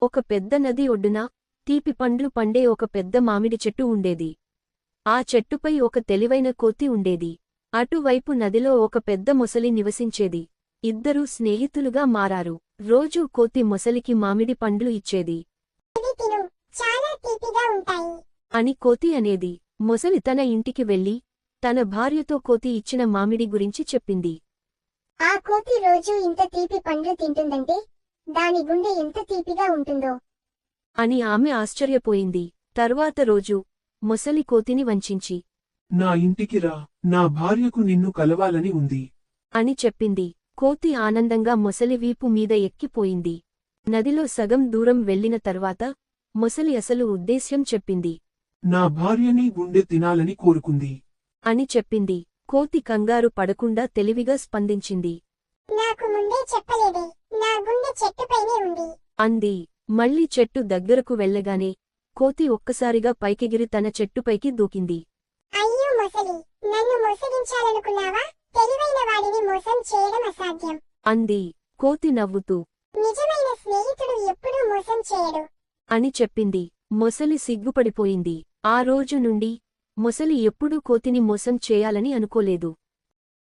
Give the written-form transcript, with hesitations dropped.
ఒక పెద్ద నది ఒడ్డున తీపి పండ్లు పండే ఒక పెద్ద మామిడి చెట్టు ఉండేది. ఆ చెట్టుపై ఒక తెలివైన కోతి ఉండేది. అటువైపు నదిలో ఒక పెద్ద మొసలి నివసించేది. ఇద్దరూ స్నేహితులుగా మారారు. రోజూ కోతి మొసలికి మామిడి పండ్లు ఇచ్చేది. ఇవి తిను, చాలా తీపిగా ఉంటాయి అని కోతి అనేది. మొసలి తన ఇంటికి వెళ్లి తన భార్యతో కోతి ఇచ్చిన మామిడి గురించి చెప్పింది. ఆ కోతి రోజూ ఇంత తీపి పండ్లు తింటుందంటే దాని గుండె ఎంత తీపిగా ఉంటుందో అని ఆమె ఆశ్చర్యపోయింది. తర్వాత రోజు మొసలి కోతిని వంచించి నా ఇంటికి రా, నా భార్యకు నిన్ను కలవాలని ఉంది అని చెప్పింది. కోతి ఆనందంగా మొసలి వీపు మీద ఎక్కిపోయింది. నదిలో సగం దూరం వెళ్లిన తర్వాత మొసలి అసలు ఉద్దేశ్యం చెప్పింది. నా భార్యని గుండె తినాలని కోరుకుంది అని చెప్పింది. కోతి కంగారు పడకుండా తెలివిగా స్పందించింది. నాకు ముందే చెప్పలేదే, నా గుండె చెట్టుపైనే ఉంది అంది. మళ్ళీ చెట్టు దగ్గరకు వెళ్లగానే కోతి ఒక్కసారిగా పైకెగిరి తన చెట్టుపైకి దూకింది. అయ్యో మొసలి, నన్ను మోసగించాలనుకున్నావా? తెలివైన వాడిని మోసం చేయడం అసాధ్యం అంది. కోతి నవ్వుతూ నిజమైన స్నేహితుడు ఎప్పుడూ మోసం చేయడు అని చెప్పింది. మొసలి సిగ్గుపడిపోయింది. ఆ రోజు నుండి మొసలి ఎప్పుడూ కోతిని మోసం చేయాలని అనుకోలేదు.